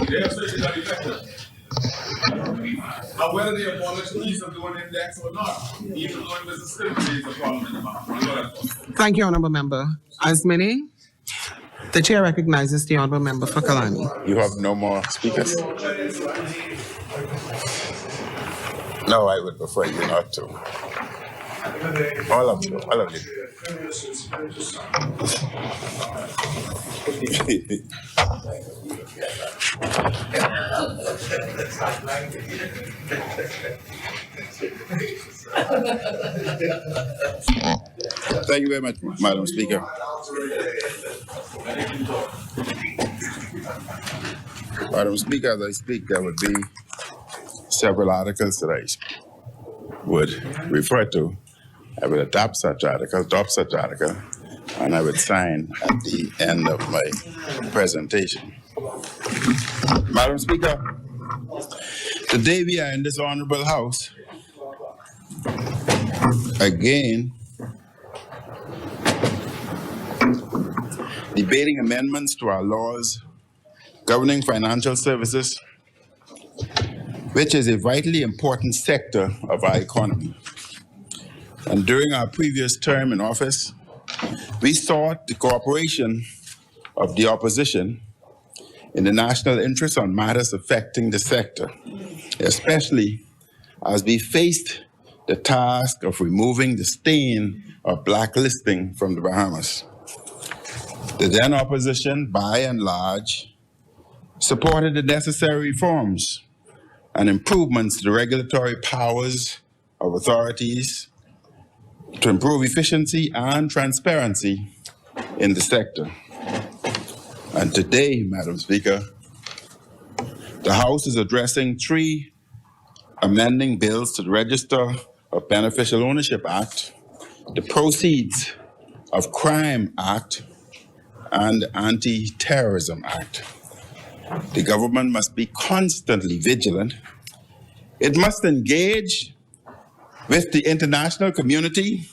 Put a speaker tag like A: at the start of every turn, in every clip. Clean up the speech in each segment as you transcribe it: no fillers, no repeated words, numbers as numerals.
A: They have certainly got effective. Now, whether they abolish the use of the one index or not, even though it was a still remains a problem in the Bahamas.
B: Thank you, Honourable Member. As many, the Chair recognizes the Honourable Member for Kalani.
C: You have no more speakers? No, I would prefer you not to. All of you. Thank you very much, Madam Speaker. Madam Speaker, as I speak, there would be several articles that I would refer to. I would adopt such article, and I would sign at the end of my presentation. Madam Speaker, today we are in this honorable House again debating amendments to our laws governing financial services, which is a vitally important sector of our economy. And during our previous term in office, we sought the cooperation of the opposition in the national interest on matters affecting the sector, especially as we faced the task of removing the stain of blacklisting from the Bahamas. The then opposition, by and large, supported the necessary reforms and improvements to the regulatory powers of authorities to improve efficiency and transparency in the sector. And today, Madam Speaker, the House is addressing 3 amending bills to the Register of Beneficial Ownership Act, the Proceeds of Crime Act, and the Anti-Terrorism Act. The government must be constantly vigilant. It must engage with the international community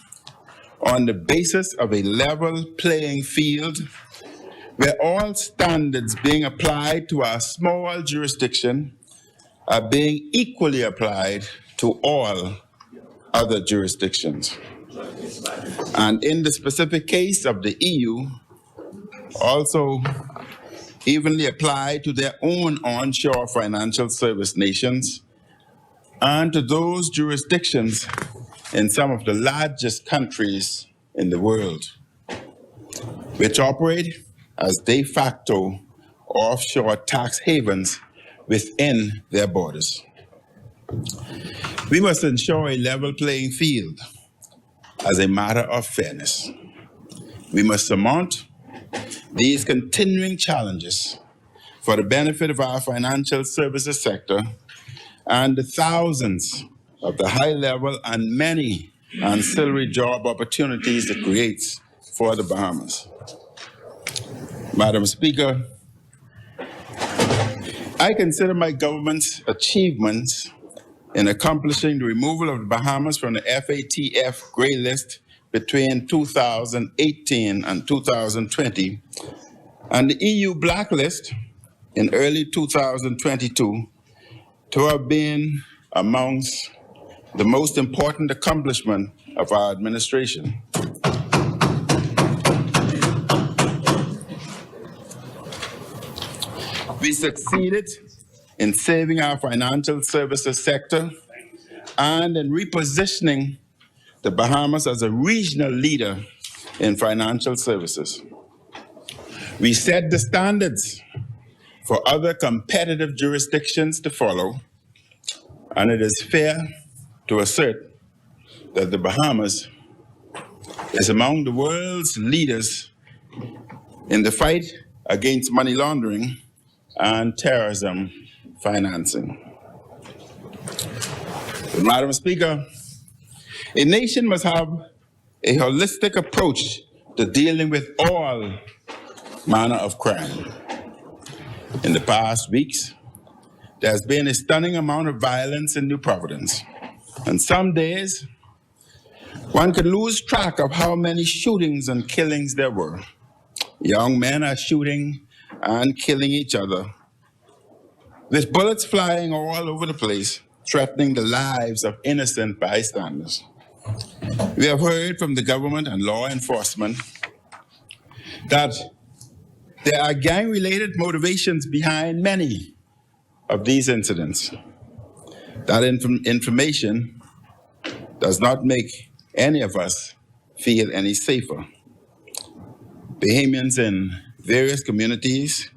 C: on the basis of a level playing field where all standards being applied to our small jurisdiction are being equally applied to all other jurisdictions. And in the specific case of the EU, also evenly applied to their own onshore financial service nations and to those jurisdictions in some of the largest countries in the world, which operate as de facto offshore tax havens within their borders. We must ensure a level playing field as a matter of fairness. We must surmount these continuing challenges for the benefit of our financial services sector and the thousands of the high level and many ancillary job opportunities it creates for the Bahamas. Madam Speaker, I consider my government's achievements in accomplishing the removal of the Bahamas from the FATF gray list between 2018 and 2020 and the EU blacklist in early 2022 to have been amongst the most important accomplishment of our administration. We succeeded in saving our financial services sector and in repositioning the Bahamas as a regional leader in financial services. We set the standards for other competitive jurisdictions to follow, and it is fair to assert that the Bahamas is among the world's leaders in the fight against money laundering and terrorism financing. Madam Speaker, a nation must have a holistic approach to dealing with all manner of crime. In the past weeks, there has been a stunning amount of violence in New Providence. And some days, one can lose track of how many shootings and killings there were. Young men are shooting and killing each other. with bullets flying all over the place, threatening the lives of innocent bystanders. We have heard from the government and law enforcement that there are gang-related motivations behind many of these incidents. That information does not make any of us feel any safer. Bahamians in various communities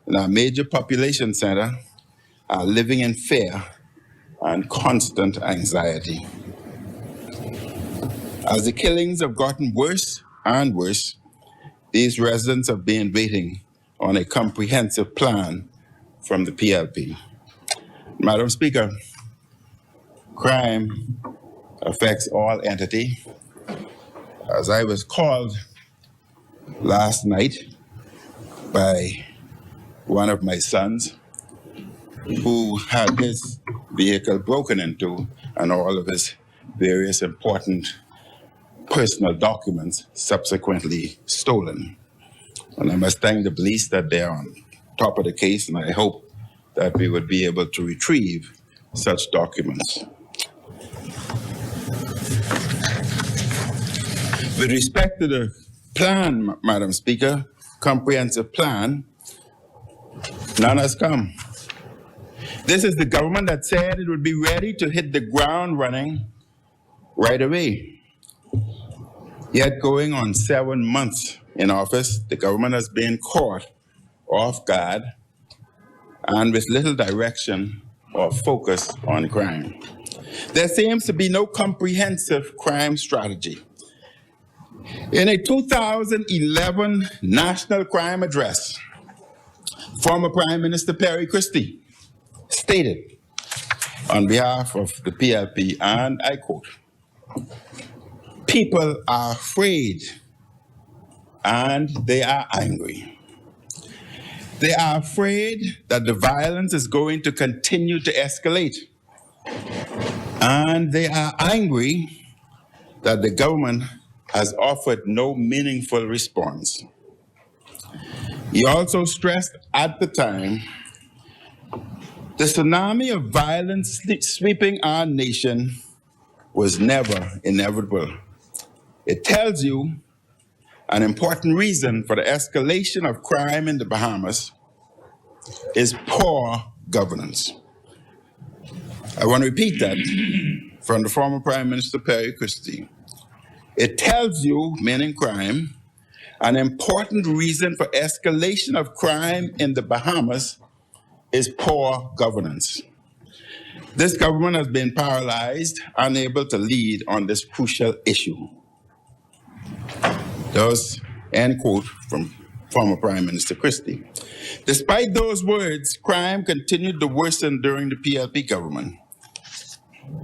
C: in our major population center are living in fear and constant anxiety. As the killings have gotten worse and worse, these residents have been waiting on a comprehensive plan from the PLP. Madam Speaker, crime affects all entity. As I was called last night by one of my sons who had his vehicle broken into and all of his various important personal documents subsequently stolen. And I must thank the police that they're on top of the case, and I hope that we would be able to retrieve such documents. With respect to the plan, Madam Speaker, comprehensive plan, none has come. This is the government that said it would be ready to hit the ground running right away. Yet going on 7 months in office, the government has been caught off guard and with little direction or focus on crime. There seems to be no comprehensive crime strategy. In a 2011 National Crime Address, former Prime Minister Perry Christie stated on behalf of the PLP, and I quote, "People are afraid and they are angry. They are afraid that the violence is going to continue to escalate, and they are angry that the government has offered no meaningful response." He also stressed at the time, the tsunami of violence sweeping our nation was never inevitable. It tells you an important reason for the escalation of crime in the Bahamas is poor governance. I want to repeat that from the former Prime Minister Perry Christie. It tells you, meaning crime, an important reason for escalation of crime in the Bahamas is poor governance. This government has been paralyzed, unable to lead on this crucial issue. That was, end quote, from former Prime Minister Christie. Despite those words, crime continued to worsen during the PLP government.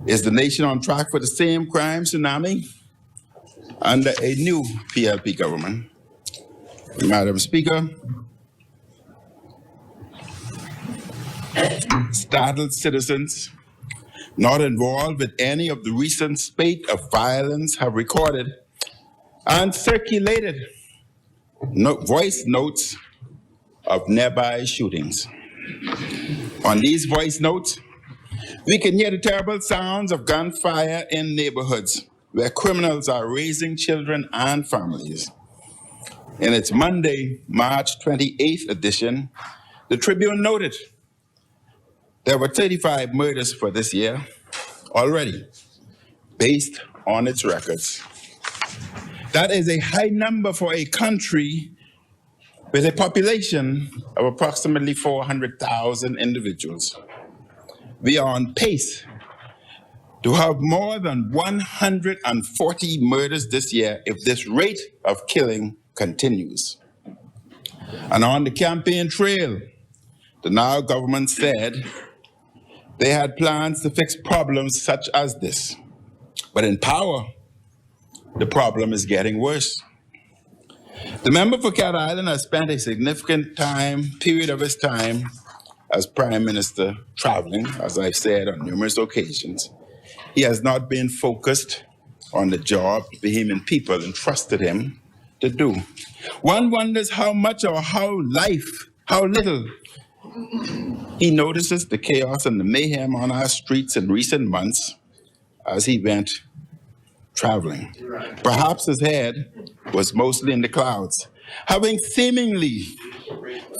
C: Is the nation on track for the same crime tsunami under a new PLP government? Madam Speaker, startled citizens not involved with any of the recent spate of violence have recorded and circulated voice notes of nearby shootings. On these voice notes, we can hear the terrible sounds of gunfire in neighborhoods where criminals are raising children and families. In its Monday, March 28th edition, the Tribune noted there were 35 murders for this year already, based on its records. That is a high number for a country with a population of approximately 400,000 individuals. We are on pace to have more than 140 murders this year if this rate of killing continues. And on the campaign trail, the now government said they had plans to fix problems such as this. But in power, the problem is getting worse. The member for Cat Island has spent a significant period of his time as Prime Minister traveling, as I've said on numerous occasions. He has not been focused on the job the Bahamian people entrusted him to do. One wonders how much or how little He notices the chaos and the mayhem on our streets in recent months as he went traveling. Perhaps his head was mostly in the clouds, having seemingly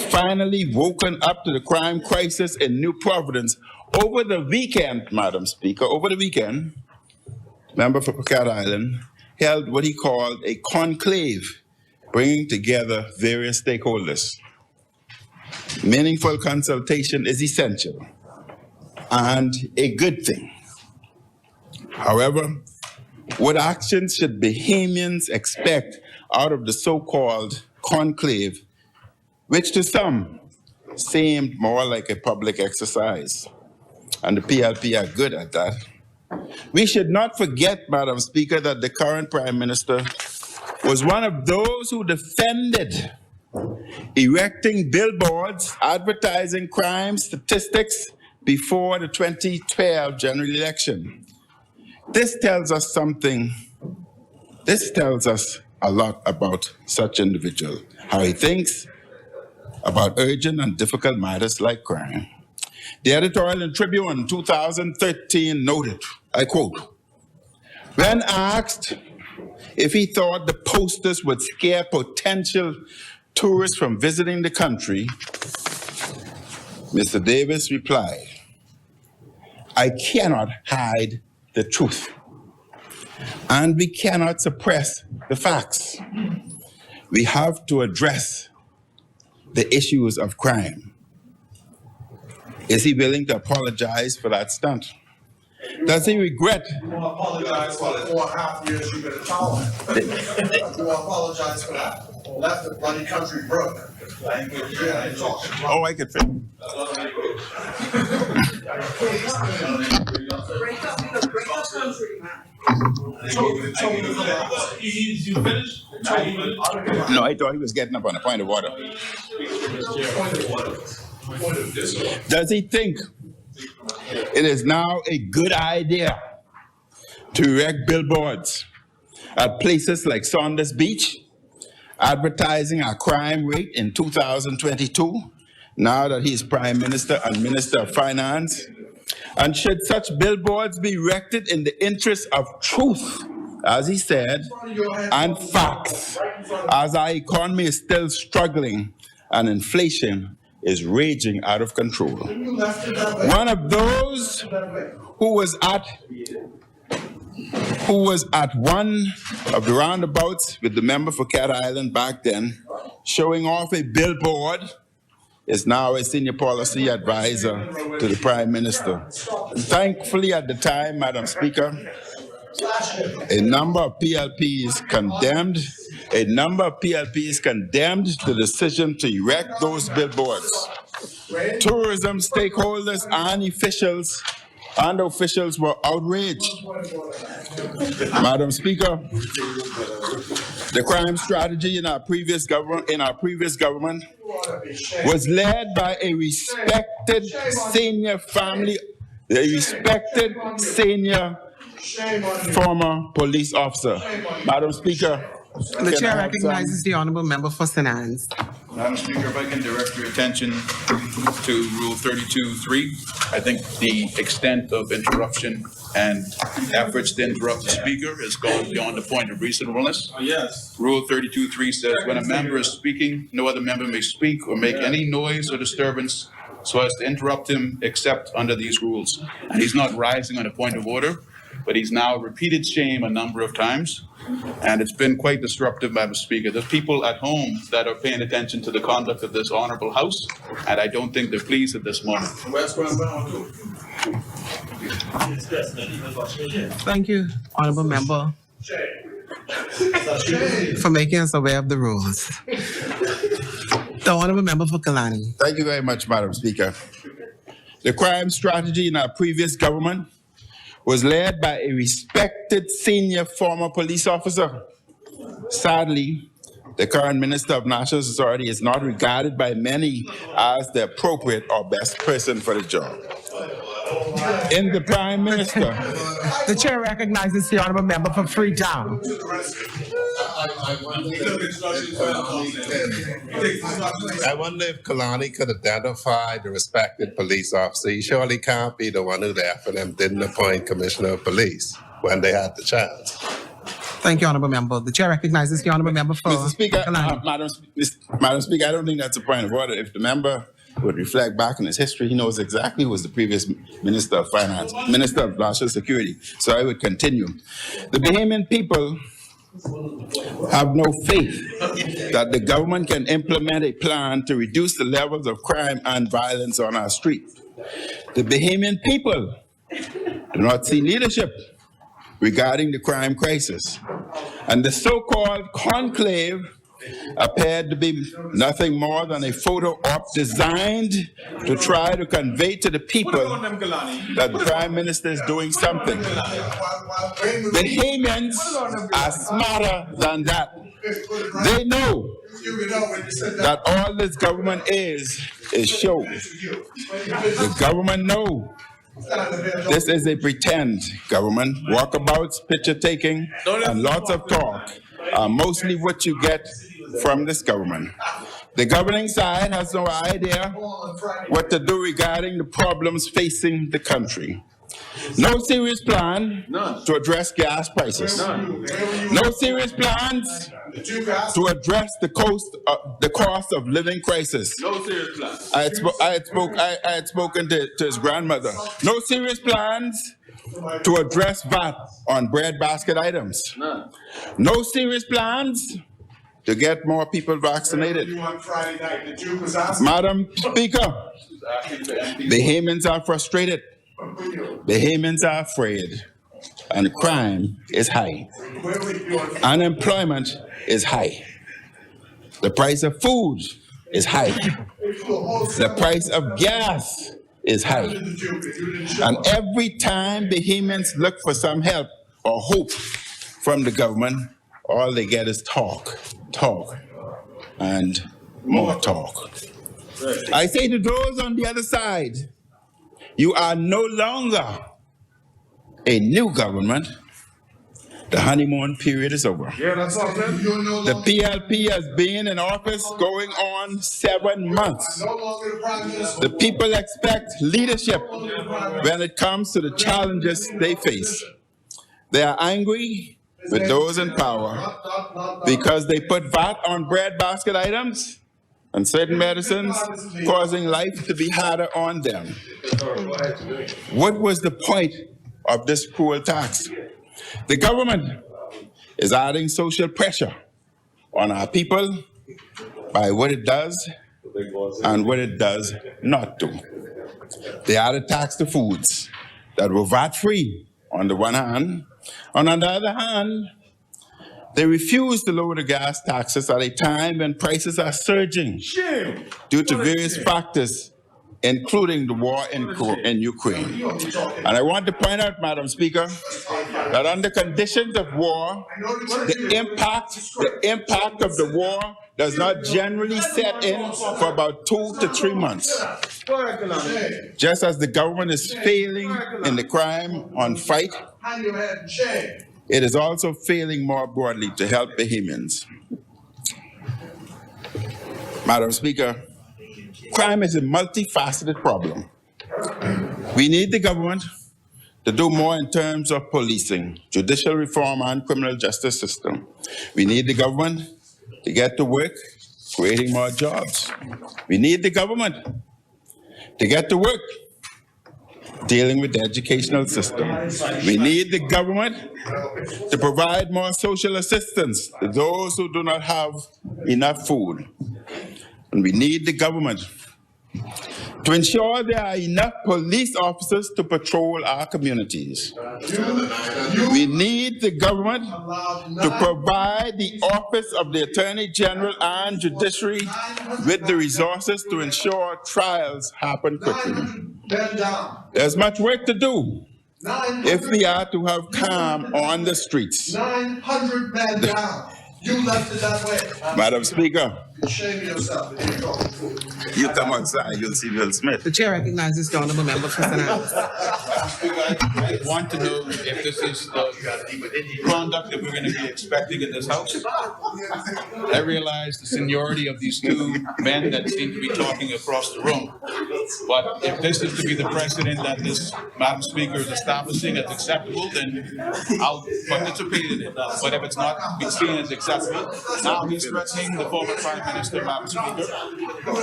C: finally woken up to the crime crisis in New Providence over the weekend, Madam Speaker. Over the weekend, member for Cat Island held what he called a conclave, bringing together various stakeholders. Meaningful consultation is essential and a good thing. However, what actions should Bahamians expect out of the so-called conclave, which to some seemed more like a public exercise? And the PLP are good at that. We should not forget, Madam Speaker, that the current Prime Minister was one of those who defended erecting billboards advertising crime statistics before the 2012 general election. This tells us something. This tells us a lot about such individual, how he thinks about urgent and difficult matters like crime. The editorial in Tribune in 2013 noted, I quote, when asked if he thought the posters would scare potential tourists from visiting the country, Mr. Davis replied, I cannot hide the truth, and we cannot suppress the facts. We have to address the issues of crime. Is he willing to apologize for that stunt? Does he regret?
D: You want to apologize for the 4.5 years you've been in power. You want to apologize for that? Left the bloody country broke.
C: Oh, I could fit.
E: Break up country, man.
A: You finished?
C: No, I thought he was getting up on a point of order. Does he think it is now a good idea to erect billboards at places like Saunders Beach, advertising our crime rate in 2022, now that he's Prime Minister and Minister of Finance? And should such billboards be erected in the interest of truth, as he said, and facts, as our economy is still struggling and inflation is raging out of control? One of those who was at one of the roundabouts with the member for Cat Island back then, showing off a billboard, is now a senior policy advisor to the Prime Minister. Thankfully, at the time, Madam Speaker, a number of PLPs condemned the decision to erect those billboards. Tourism stakeholders and officials were outraged. Madam Speaker, the crime strategy in our previous government was led by a respected senior former police officer. Madam Speaker,
B: The chair recognizes the honourable member for St. Anne's.
F: Madam Speaker, if I can direct your attention to Rule 32.3. I think the extent of interruption and efforts to interrupt the speaker has gone beyond the point of reasonableness.
A: Yes.
F: Rule 32.3 says when a member is speaking, no other member may speak or make any noise or disturbance so as to interrupt him except under these rules. And he's not rising on a point of order, but he's now repeated shame a number of times. And it's been quite disruptive, Madam Speaker. There's people at home that are paying attention to the conduct of this honourable House, and I don't think they're pleased at this moment.
B: Thank you, honourable member, for making us aware of the rules. The honourable member for Kalani.
C: Thank you very much, Madam Speaker. The crime strategy in our previous government was led by a respected senior former police officer. Sadly, the current Minister of National Security is not regarded by many as the appropriate or best person for the job. In the Prime Minister.
B: The chair recognizes the honourable member for Freetown.
G: I wonder
A: He took instructions from
G: I wonder if Kalani could identify the respected police officer. He surely can't be the one who there for them didn't appoint commissioner of police when they had the chance.
B: Thank you, Honourable Member. The chair recognizes the Honourable Member for
C: Mr. Speaker,
B: Kalani.
C: Madam Speaker, I don't think that's a point of order. If the member would reflect back on his history, he knows exactly who was the previous Minister of Finance, Minister of National Security. So I would continue. The Bahamian people have no faith that the government can implement a plan to reduce the levels of crime and violence on our streets. The Bahamian people do not see leadership regarding the crime crisis. And the so-called conclave appeared to be nothing more than a photo op designed to try to convey to the people that the Prime Minister is doing something. Bahamians are smarter than that. They know that all this government is show. The government knows this is a pretend government. Walkabouts, picture taking, and lots of talk are mostly what you get from this government. The governing side has no idea what to do regarding the problems facing the country. No serious plan to address gas prices. No serious plans to address the cost of living crisis.
A: No serious plan.
C: I had spoken to his grandmother. No serious plans to address VAT on bread basket itams. No serious plans to get more people vaccinated. Madam Speaker, Bahamians are frustrated. Bahamians are afraid. And crime is high. Unemployment is high. The price of food is high. The price of gas is high. And every time Bahamians look for some help or hope from the government, all they get is talk, and more talk. I say to those on the other side, you are no longer a new government. The honeymoon period is over.
A: Yeah, that's all.
C: The PLP has been in office going on 7 months. The people expect leadership when it comes to the challenges they face. They are angry with those in power because they put VAT on bread basket items and certain medicines, causing life to be harder on them. What was the point of this cruel tax? The government is adding social pressure on our people by what it does and what it does not do. They added tax to foods that were VAT-free on the one hand, and on the other hand, they refuse to lower the gas taxes at a time when prices are surging due to various factors, including the war in Ukraine. And I want to point out, Madam Speaker, that under conditions of war, the impact of the war does not generally set in for about 2 to 3 months. Just as the government is failing in the crime on fight, it is also failing more broadly to help Bahamians. Madam Speaker, crime is a multifaceted problem. We need the government to do more in terms of policing, judicial reform, and criminal justice system. We need the government to get to work creating more jobs. We need the government to get to work dealing with the educational system. We need the government to provide more social assistance to those who do not have enough food. And we need the government to ensure there are enough police officers to patrol our communities. We need the government to provide the Office of the Attorney General and Judiciary with the resources to ensure trials happen quickly. There's much work to do if we are to have calm on the streets.
D: 900 men down. You left it that way.
C: Madam Speaker,
D: Shame yourself if you're talking food.
C: you come outside, you'll see Will Smith.
B: The chair recognizes the honorable member for St. Helens.
F: I want to know if this is the conduct that we're going to be expecting in this house. I realize the seniority of these two men that seem to be talking across the room. But if this is to be the precedent that this Madam Speaker is establishing as acceptable, then I'll participate in it. But if it's not seen as acceptable, now he's threatening the former Prime Minister, Madam Speaker.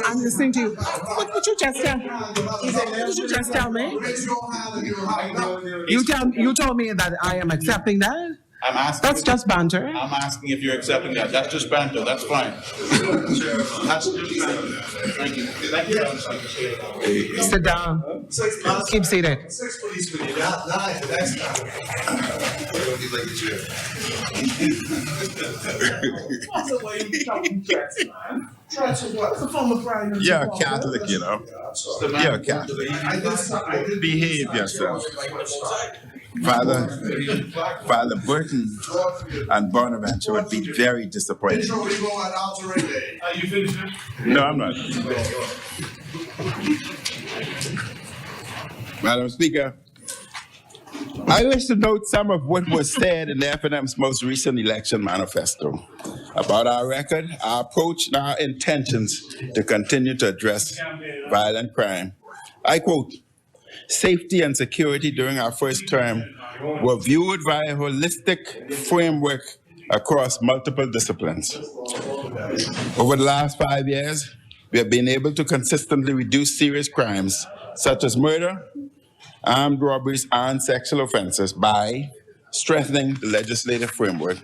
B: I'm listening to you. What would you just tell? What would you just tell me?
D: Raise your hand and you'll have enough.
B: You told me that I am accepting that.
F: I'm asking.
B: That's just banter.
F: I'm asking if you're accepting that. That's just banter. That's fine. That's just banter. Thank you. Thank you, Madam Speaker.
B: Sit down. Keep seated.
D: 6 policemen, you got 9 the next time.
E: What's the way you talking threats, man? Threats of what?
D: What's the former prime minister?
C: You're a Catholic, you know. You're a Catholic.
D: I did
C: Behave yourself. Father Burton and Bonaventure would be very disappointed.
D: Intro, we go at altering day.
A: Are you finished?
C: No, I'm not. Madam Speaker, I wish to note some of what was said in the FNM's most recent election manifesto about our record, our approach, and our intentions to continue to address violent crime. I quote, "Safety and security during our first term were viewed via a holistic framework across multiple disciplines. Over the last 5 years, we have been able to consistently reduce serious crimes such as murder, armed robberies, and sexual offenses by strengthening the legislative framework,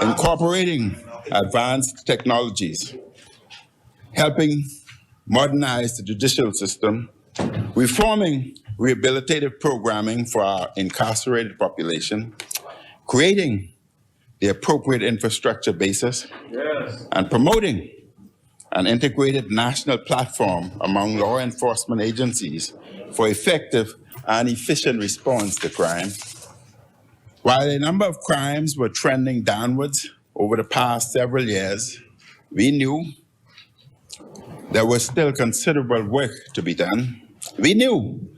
C: incorporating advanced technologies, helping modernize the judicial system, reforming rehabilitative programming for our incarcerated population, creating the appropriate infrastructure basis, and promoting an integrated national platform among law enforcement agencies for effective and efficient response to crime. While a number of crimes were trending downwards over the past several years, we knew there was still considerable work to be done. We knew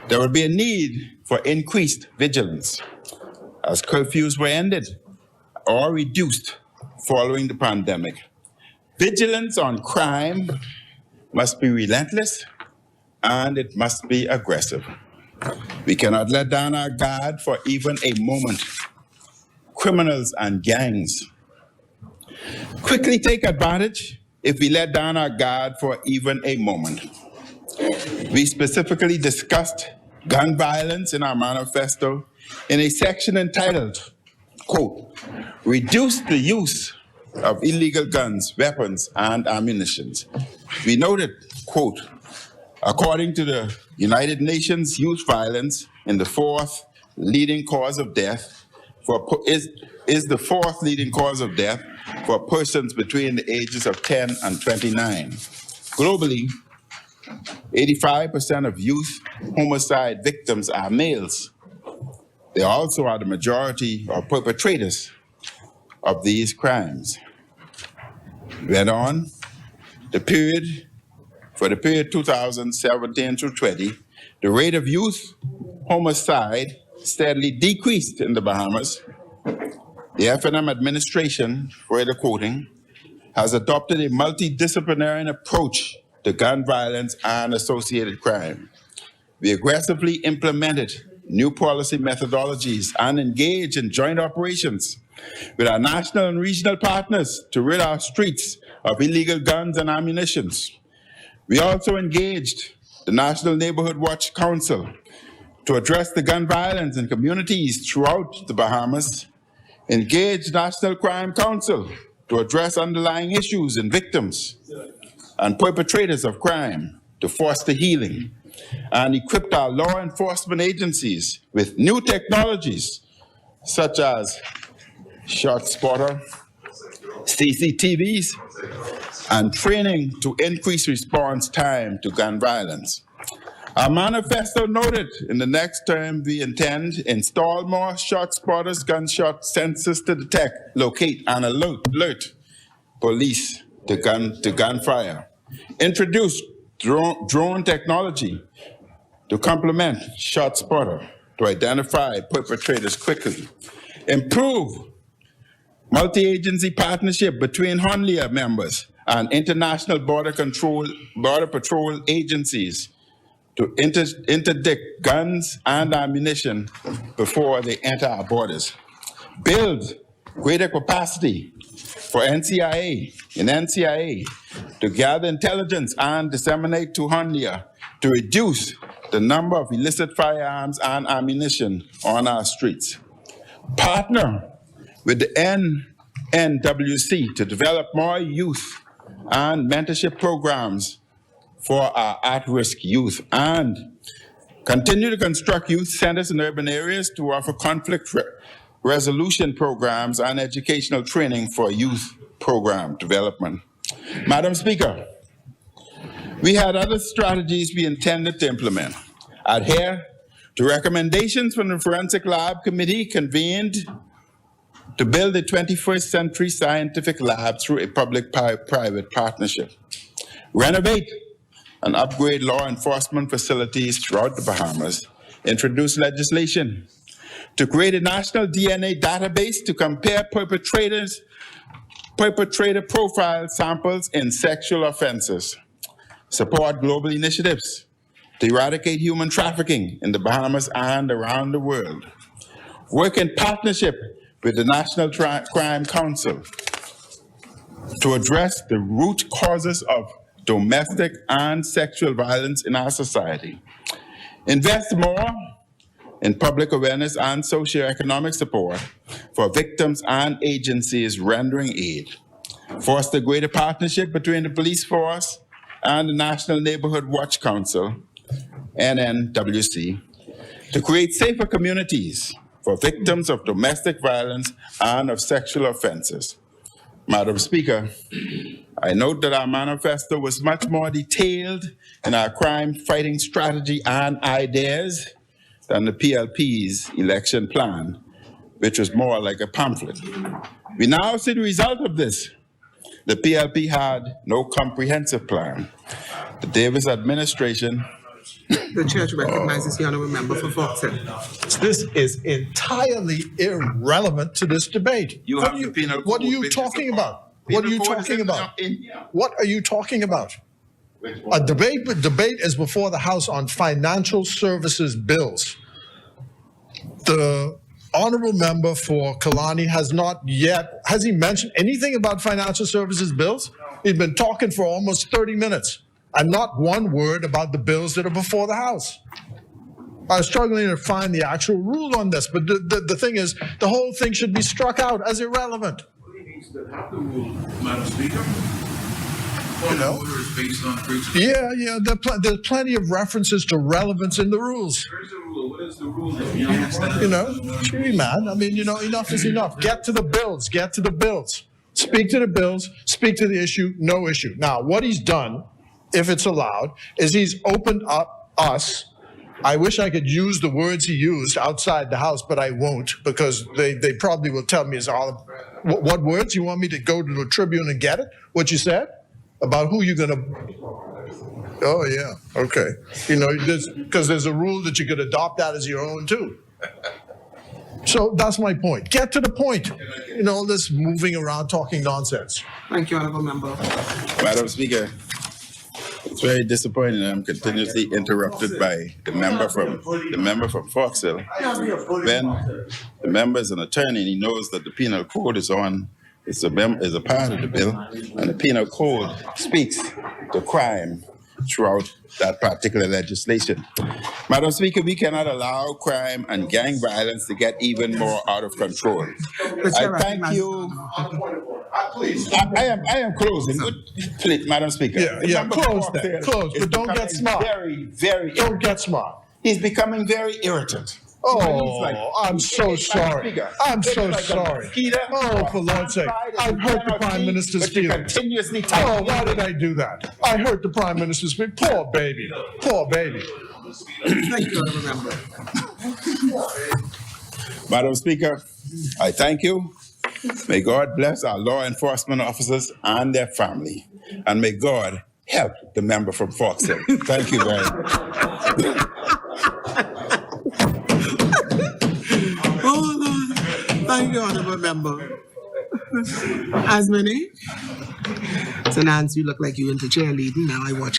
C: there would be a need for increased vigilance as curfews were ended or reduced following the pandemic. Vigilance on crime must be relentless and it must be aggressive. We cannot let down our guard for even a moment. Criminals and gangs quickly take advantage if we let down our guard for even a moment. We specifically discussed gun violence in our manifesto in a section entitled, quote, "Reduce the use of illegal guns, weapons, and ammunition." We noted, quote, "According to the United Nations, youth violence is the fourth leading cause of death for persons between the ages of 10 and 29. Globally, 85% of youth homicide victims are males. They also are the majority of perpetrators of these crimes." Went on, for the period 2017 through 20, the rate of youth homicide steadily decreased in the Bahamas. The FNM administration, further quoting, has adopted a multidisciplinary approach to gun violence and associated crime. We aggressively implemented new policy methodologies and engaged in joint operations with our national and regional partners to rid our streets of illegal guns and ammunition. We also engaged the National Neighborhood Watch Council to address the gun violence in communities throughout the Bahamas, engaged National Crime Council to address underlying issues in victims and perpetrators of crime to foster healing, and equipped our law enforcement agencies with new technologies such as shot spotter, CCTVs, and training to increase response time to gun violence. Our manifesto noted in the next term we intend install more shot spotters, gunshot sensors to detect, locate, and alert police to gunfire. Introduce drone technology to complement shot spotter to identify perpetrators quickly. Improve multi-agency partnership between HONLIA members and international border patrol agencies to interdict guns and ammunition before they enter our borders. Build greater capacity for NCIA to gather intelligence and disseminate to HONLIA to reduce the number of illicit firearms and ammunition on our streets. Partner with the NWC to develop more youth and mentorship programs for our at-risk youth, and continue to construct youth centers in urban areas to offer conflict resolution programs and educational training for youth program development. Madam Speaker, we had other strategies we intended to implement. Adhere to recommendations from the Forensic Lab Committee convened to build a 21st century scientific lab through a public-private partnership. Renovate and upgrade law enforcement facilities throughout the Bahamas. Introduce legislation to create a national DNA database to compare perpetrator profile samples in sexual offenses. Support global initiatives to eradicate human trafficking in the Bahamas and around the world. Work in partnership with the National Crime Council to address the root causes of domestic and sexual violence in our society. Invest more in public awareness and socioeconomic support for victims and agencies rendering aid. Foster greater partnership between the police force and the National Neighborhood Watch Council, NNWC, to create safer communities for victims of domestic violence and of sexual offenses. Madam Speaker, I note that our manifesto was much more detailed in our crime-fighting strategy and ideas than the PLP's election plan, which was more like a pamphlet. We now see the result of this. The PLP had no comprehensive plan. The Davis administration.
B: The church recognizes the honorable member for Fox Hill.
H: This is entirely irrelevant to this debate.
C: What are you
H: talking about? What are you talking about? What are you talking about? A debate is before the House on financial services bills. The honorable member for Kalani has he mentioned anything about financial services bills? He's been talking for almost 30 minutes and not one word about the bills that are before the House. I was struggling to find the actual rule on this, but the thing is, the whole thing should be struck out as irrelevant.
F: Have the rule, Madam Speaker.
H: You know?
F: Order is based on
H: Yeah, there's plenty of references to relevance in the rules.
F: Where's the rule? What is the rule that we understand?
H: You know, gee, man, I mean, enough is enough. Get to the bills, get to the bills. Speak to the bills, speak to the issue, no issue. Now, what he's done, if it's allowed, is he's opened up us. I wish I could use the words he used outside the House, but I won't, because they probably will tell me is all. What words? You want me to go to the Tribune and get it? What you said? About who you're gonna. Oh, yeah, okay. Because there's a rule that you could adopt that as your own, too. So that's my point. Get to the point. All this moving around, talking nonsense.
B: Thank you, honorable member.
C: Madam Speaker, it's very disappointing. I'm continuously interrupted by the member from Fox Hill. When the member is an attorney and he knows that the penal code is a part of the bill, and the penal code speaks to crime throughout that particular legislation. Madam Speaker, we cannot allow crime and gang violence to get even more out of control. I thank you. I am closing. Please, Madam Speaker.
H: Yeah, close, but don't get smart.
C: Very, very
H: Don't get smart.
C: He's becoming very irritant.
H: Oh, I'm so sorry. I'm so sorry. Oh, for Lord's sake. I've hurt the Prime Minister's feelings. Oh, why did I do that? I hurt the Prime Minister's feelings. Poor baby. Poor baby.
B: Thank you, honourable member.
C: Madam Speaker, I thank you. May God bless our law enforcement officers and their family. And may God help the member from Fox Hill. Thank you very much.
B: Oh, Lord. Thank you, honourable member. As many? So, Nancy, you look like you into cheerleading now. I watch.